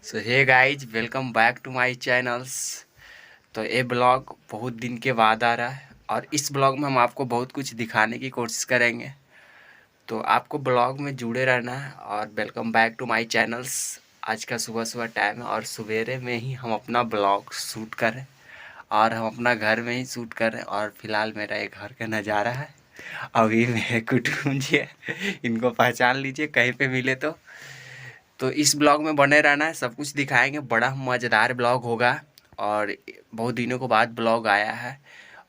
So hey guys, welcome back to my channels. तो ये blog बहुत दिन के बाद आ रहा है और इस ब्लॉग में हम आपको बहुत कुछ दिखाने की कोशिश करेंगे। तो आपको ब्लॉग में जुड़े रहना है और welcome back to my channels. आज का सुबह सुबह टाइम है और सवेरे में ही हम अपना ब्लॉग शूट कर रहे हैं और हम अपना घर में ही शूट कर रहे हैं। और फिलहाल मेरा एक घर का नज़ारा है। अभी मेरे कुटुंब जी है, इनको पहचान लीजिए कहीं पे मिले तो इस ब्लॉग में बने रहना है, सब कुछ दिखाएंगे। बड़ा मज़ेदार ब्लॉग होगा और बहुत दिनों के बाद ब्लॉग आया है।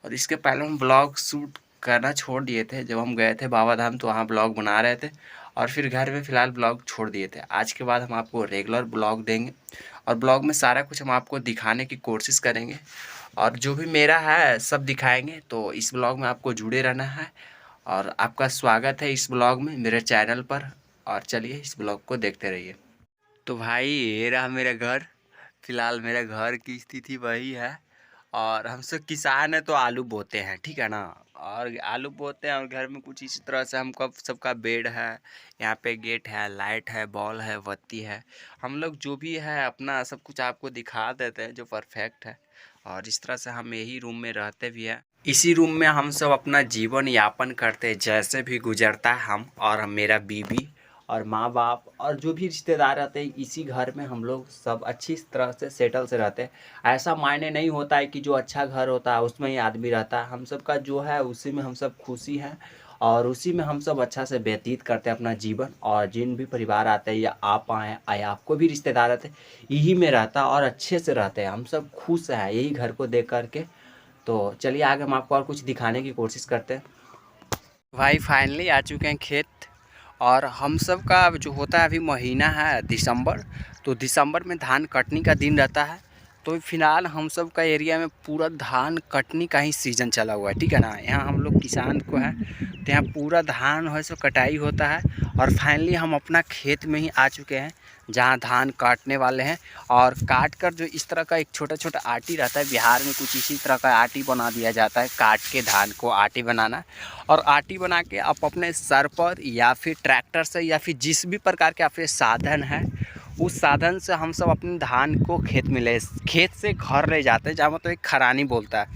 और इसके पहले हम ब्लॉग शूट करना छोड़ दिए थे, जब हम गए थे बाबा धाम तो वहाँ ब्लॉग बना रहे थे और फिर घर में फ़िलहाल ब्लॉग छोड़ दिए थे। आज के बाद हम आपको रेगुलर ब्लॉग देंगे और ब्लॉग में सारा कुछ हम आपको दिखाने की कोशिश करेंगे और जो भी मेरा है सब दिखाएंगे। तो इस ब्लॉग में आपको जुड़े रहना है और आपका स्वागत है इस ब्लॉग में मेरे चैनल पर। और चलिए इस ब्लॉग को देखते रहिए। तो भाई ये रहा मेरा घर। फिलहाल मेरे घर की स्थिति वही है और हम सब किसान हैं तो आलू बोते हैं, ठीक है ना। और आलू बोते हैं और घर में कुछ इसी तरह से हमको सबका बेड है, यहाँ पे गेट है, लाइट है, बॉल है, बत्ती है। हम लोग जो भी है अपना सब कुछ आपको दिखा देते हैं जो परफेक्ट है। और इस तरह से हम यही रूम में रहते भी हैं। इसी रूम में हम सब अपना जीवन यापन करते हैं, जैसे भी गुजरता है हम और मेरा बीवी और माँ बाप और जो भी रिश्तेदार रहते हैं। इसी घर में हम लोग सब अच्छी तरह से सेटल से रहते हैं। ऐसा मायने नहीं होता है कि जो अच्छा घर होता है उसमें ही आदमी रहता है। हम सब का जो है उसी में हम सब खुशी हैं और उसी में हम सब अच्छा से व्यतीत करते हैं अपना जीवन। और जिन भी परिवार आते हैं या आप आए या आपको भी रिश्तेदार आते हैं, यही में रहता है और अच्छे से रहते हैं। हम सब खुश हैं यही घर को देख करके। तो चलिए आगे हम आपको और कुछ दिखाने की कोशिश करते हैं। भाई फाइनली आ चुके हैं खेत और हम सब का जो होता है अभी महीना है दिसंबर। तो दिसंबर में धान कटनी का दिन रहता है। तो फिलहाल हम सब का एरिया में पूरा धान कटनी का ही सीज़न चला हुआ है, ठीक है ना। यहाँ हम लोग किसान को है तो यहाँ पूरा धान है सो कटाई होता है। और फाइनली हम अपना खेत में ही आ चुके हैं जहाँ धान काटने वाले हैं। और काट कर जो इस तरह का एक छोटा छोटा आटी रहता है, बिहार में कुछ इसी तरह का आटी बना दिया जाता है। काट के धान को आटी बनाना और आटी बना के आप अपने सर पर या फिर ट्रैक्टर से या फिर जिस भी प्रकार के आपके साधन है उस साधन से हम सब अपने धान को खेत से घर ले जाते हैं, जहाँ मतलब एक खरानी बोलता है,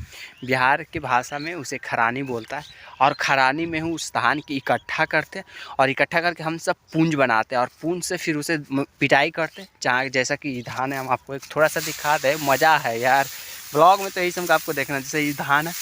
बिहार की भाषा में उसे खरानी बोलता है। और खरानी में हम उस धान की इकट्ठा करते हैं और इकट्ठा करके हम सब पूंज बनाते हैं और पूंज से फिर उसे पिटाई करते हैं। जहाँ जैसा कि धान है, हम आपको एक थोड़ा सा दिखा दें, मज़ा है यार ब्लॉग में तो यही सब आपको देखना। जैसे ये धान है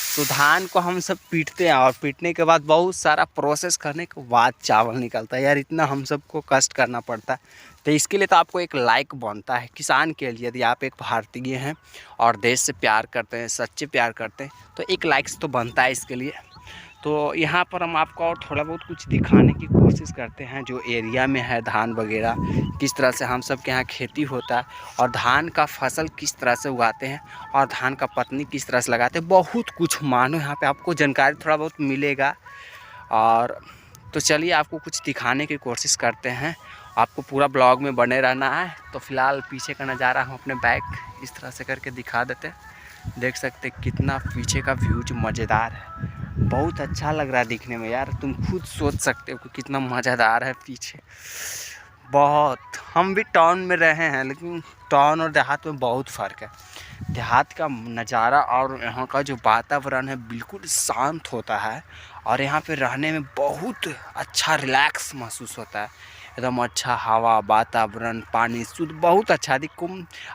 तो धान को हम सब पीटते हैं और पीटने के बाद बहुत सारा प्रोसेस करने के बाद चावल निकलता है। यार इतना हम सबको कष्ट करना पड़ता है। तो इसके लिए तो आपको एक लाइक बनता है किसान के लिए। यदि आप एक भारतीय हैं और देश से प्यार करते हैं, सच्चे प्यार करते हैं, तो एक लाइक्स तो बनता है इसके लिए। तो यहाँ पर हम आपको और थोड़ा बहुत कुछ दिखाने की कोशिश करते हैं जो एरिया में है धान वगैरह, किस तरह से हम सब के यहाँ खेती होता है और धान का फसल किस तरह से उगाते हैं और धान का पटनी किस तरह से लगाते हैं। बहुत कुछ मानो यहाँ पे आपको जानकारी थोड़ा बहुत मिलेगा। और तो चलिए आपको कुछ दिखाने की कोशिश करते हैं, आपको पूरा ब्लॉग में बने रहना है। तो फिलहाल पीछे का नज़ारा हम अपने बैक इस तरह से करके दिखा देते हैं। देख सकते कितना पीछे का व्यूज मज़ेदार है, बहुत अच्छा लग रहा है दिखने में। यार तुम खुद सोच सकते हो कि कितना मज़ेदार है पीछे। बहुत हम भी टाउन में रहे हैं लेकिन टाउन और देहात में बहुत फ़र्क है। देहात का नज़ारा और यहाँ का जो वातावरण है बिल्कुल शांत होता है और यहाँ पे रहने में बहुत अच्छा रिलैक्स महसूस होता है। एकदम अच्छा हवा, वातावरण, पानी शुद्ध, बहुत अच्छा। यदि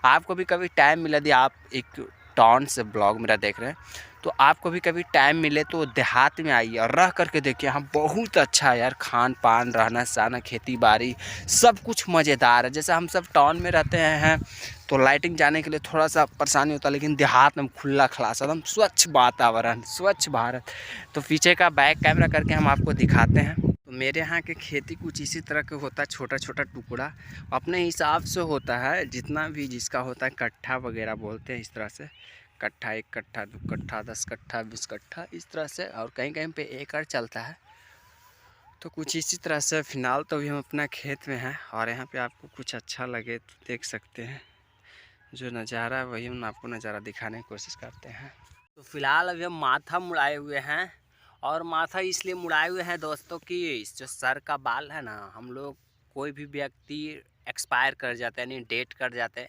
आपको भी कभी टाइम मिला, यदि आप एक टाउन से ब्लॉग मेरा देख रहे हैं तो आपको भी कभी टाइम मिले तो देहात में आइए और रह करके देखिए। यहाँ बहुत अच्छा है यार, खान पान, रहना सहना, खेती बाड़ी सब कुछ मज़ेदार है। जैसे हम सब टाउन में रहते हैं तो लाइटिंग जाने के लिए थोड़ा सा परेशानी होता है, लेकिन देहात में खुला खलास एकदम स्वच्छ वातावरण, स्वच्छ भारत। तो पीछे का बैक कैमरा करके हम आपको दिखाते हैं। तो मेरे यहाँ के खेती कुछ इसी तरह के होता है, छोटा छोटा टुकड़ा अपने हिसाब से होता है, जितना भी जिसका होता है। कट्ठा वगैरह बोलते हैं इस तरह से, कट्ठा, 1 कट्ठा, 2 कट्ठा, 10 कट्ठा, 20 कट्ठा, इस तरह से। और कहीं कहीं पे एकड़ चलता है। तो कुछ इसी तरह से फिलहाल तो अभी हम अपना खेत में हैं और यहाँ पे आपको कुछ अच्छा लगे तो देख सकते हैं। जो नज़ारा है वही हम आपको नज़ारा दिखाने की कोशिश करते हैं। तो फिलहाल अभी हम माथा मुड़ाए हुए हैं और माथा इसलिए मुड़ाए हुए हैं दोस्तों कि जो सर का बाल है ना, हम लोग कोई भी व्यक्ति एक्सपायर कर जाते हैं, यानी डेट कर जाते हैं।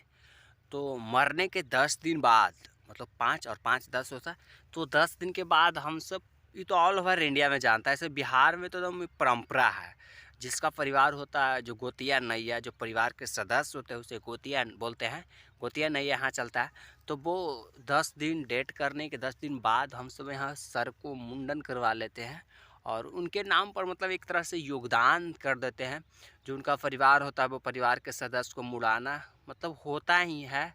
तो मरने के 10 दिन बाद, मतलब 5 और 5 10 होता है, तो 10 दिन के बाद हम सब, ये तो ऑल ओवर इंडिया में जानता है, ऐसे बिहार में तो एकदम परंपरा है। जिसका परिवार होता है, जो गोतिया नैया, जो परिवार के सदस्य होते हैं उसे गोतिया बोलते हैं, गोतिया नैया यहाँ चलता है। तो वो 10 दिन डेट करने के 10 दिन बाद हम सब यहाँ सर को मुंडन करवा लेते हैं और उनके नाम पर मतलब एक तरह से योगदान कर देते हैं। जो उनका परिवार होता है वो परिवार के सदस्य को मुड़ाना मतलब होता ही है,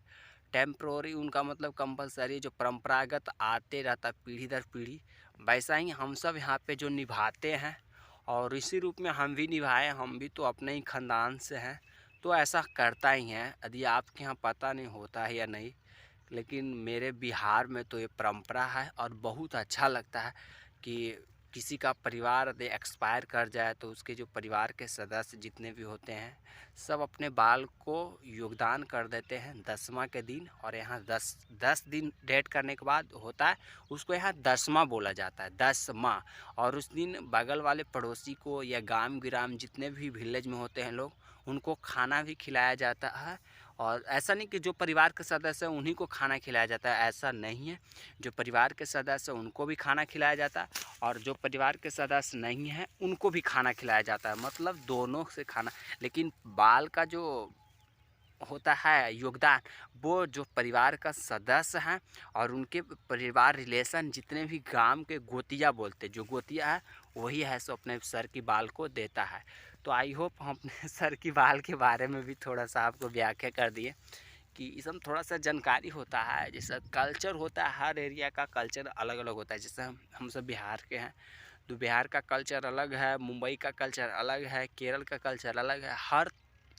टेम्प्रोरी उनका मतलब कंपलसरी, जो परंपरागत आते रहता है पीढ़ी दर पीढ़ी, वैसा ही हम सब यहाँ पे जो निभाते हैं और इसी रूप में हम भी निभाए। हम भी तो अपने ही ख़ानदान से हैं, तो ऐसा करता ही है। यदि आपके यहाँ पता नहीं होता है या नहीं, लेकिन मेरे बिहार में तो ये परंपरा है और बहुत अच्छा लगता है कि किसी का परिवार यदि एक्सपायर कर जाए तो उसके जो परिवार के सदस्य जितने भी होते हैं सब अपने बाल को योगदान कर देते हैं 10वां के दिन। और यहाँ 10 दिन डेट करने के बाद होता है, उसको यहाँ 10वां बोला जाता है, 10वां। और उस दिन बगल वाले पड़ोसी को या गांव गिराम जितने भी विलेज में होते हैं लोग, उनको खाना भी खिलाया जाता है। और ऐसा नहीं कि जो परिवार के सदस्य हैं उन्हीं को खाना खिलाया जाता है, ऐसा नहीं है। जो परिवार के सदस्य हैं उनको भी खाना खिलाया जाता है और जो परिवार के सदस्य नहीं हैं उनको भी खाना खिलाया जाता है, मतलब दोनों से खाना। लेकिन बाल का जो होता है योगदान, वो जो परिवार का सदस्य हैं और उनके परिवार रिलेशन जितने भी गांव के गोतिया बोलते, जो गोतिया है वही है सो अपने सर की बाल को देता है। तो आई होप हम अपने सर की बाल के बारे में भी थोड़ा सा आपको व्याख्या कर दिए कि इसमें थोड़ा सा जानकारी होता है। जैसे कल्चर होता है, हर एरिया का कल्चर अलग अलग होता है। जैसे हम सब बिहार के हैं तो बिहार का कल्चर अलग है, मुंबई का कल्चर अलग है, केरल का कल्चर अलग है। हर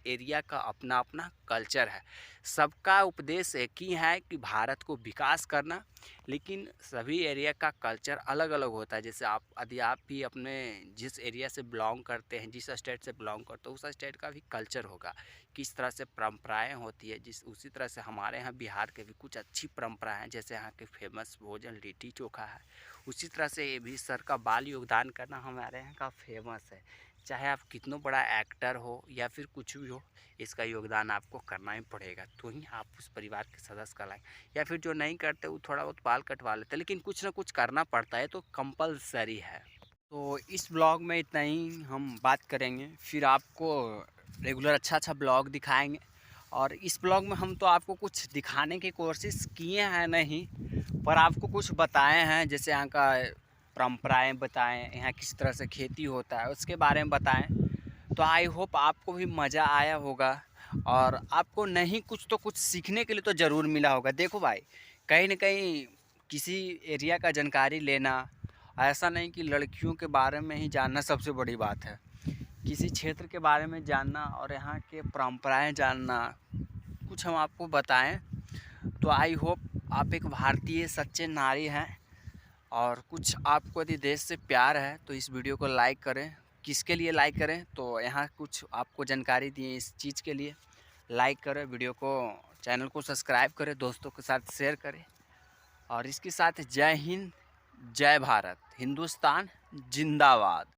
एरिया का अपना अपना कल्चर है। सबका उपदेश एक ही है कि भारत को विकास करना, लेकिन सभी एरिया का कल्चर अलग अलग होता है। जैसे यदि आप भी अपने जिस एरिया से बिलोंग करते हैं, जिस स्टेट से बिलोंग करते हो, उस स्टेट का भी कल्चर होगा, किस तरह से परंपराएं होती है। उसी तरह से हमारे यहाँ बिहार के भी कुछ अच्छी परंपराएं हैं। जैसे यहाँ के फेमस भोजन लिट्टी चोखा है, उसी तरह से ये भी सर का बाल योगदान करना हमारे यहाँ का फेमस है। चाहे आप कितना बड़ा एक्टर हो या फिर कुछ भी हो, इसका योगदान आपको करना ही पड़ेगा, तो ही आप उस परिवार के सदस्य कहलाएंगे। या फिर जो नहीं करते वो थोड़ा बहुत बाल कटवा लेते, लेकिन कुछ ना कुछ करना पड़ता है, तो कंपलसरी है। तो इस ब्लॉग में इतना ही हम बात करेंगे, फिर आपको रेगुलर अच्छा ब्लॉग दिखाएंगे। और इस ब्लॉग में हम तो आपको कुछ दिखाने की कोशिश किए हैं नहीं, पर आपको कुछ बताए हैं। जैसे यहाँ का परंपराएं बताएं, यहाँ किस तरह से खेती होता है उसके बारे में बताएं। तो आई होप आपको भी मज़ा आया होगा और आपको नहीं कुछ तो कुछ सीखने के लिए तो ज़रूर मिला होगा। देखो भाई, कहीं ना कहीं किसी एरिया का जानकारी लेना, ऐसा नहीं कि लड़कियों के बारे में ही जानना सबसे बड़ी बात है। किसी क्षेत्र के बारे में जानना और यहाँ के परंपराएं जानना, कुछ हम आपको बताएं। तो आई होप आप एक भारतीय सच्चे नारी हैं और कुछ आपको यदि देश से प्यार है तो इस वीडियो को लाइक करें। किसके लिए लाइक करें, तो यहाँ कुछ आपको जानकारी दी इस चीज़ के लिए लाइक करें वीडियो को, चैनल को सब्सक्राइब करें, दोस्तों के साथ शेयर करें। और इसके साथ जय हिंद, जय भारत, हिंदुस्तान जिंदाबाद।